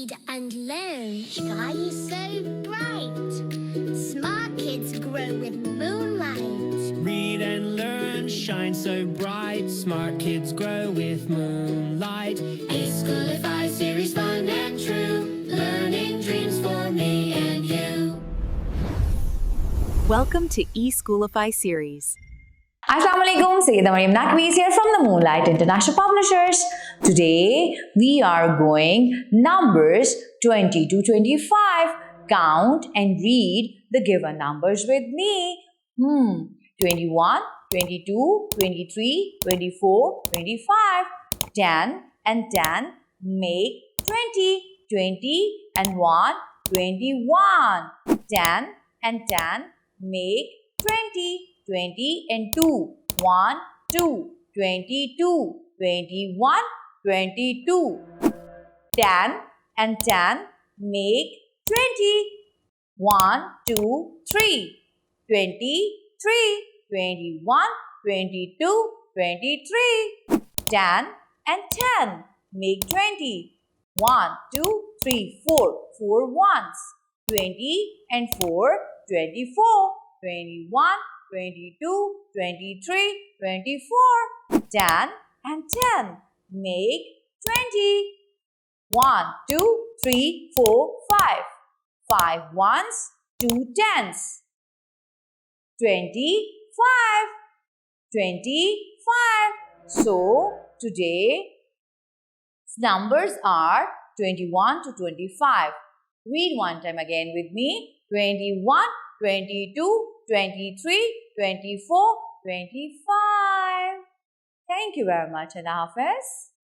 read and learn. Sky is so bright. Smart kids grow with moonlight. Read and learn, shine so bright. Smart kids grow with moonlight. eSchoolify series, fun and true. Learning dreams for me and you. Welcome to eSchoolify series. Assalamualaikum, Sayyida Maryam Naqvi here from the Moonlight International Publishers. Today we are going numbers 20 to 25. Count and read the given numbers with me. 21, 22, 23, 24, 25. 10 and 10 make 20. 20 and 1, 21. 10 and 10 make 20. 20 and 2, 1, 2, 22, 21, 22. 10 and 10 make 20. 1, 2, 3, 23, 21, 22, 23. 10 and 10 make 20. 1, 2, 3, 4, 4 ones. 20 and 4, 24, 21, 22, 23, 24. 10 and 10 make 20. 1, 2, 3, 4, 5. 5 ones, 2 tens. 25. 25. So, today numbers are 21 to 25. Read one time again with me. 21, 22, 23, 24, 25. Thank you very much, Allah Hafiz.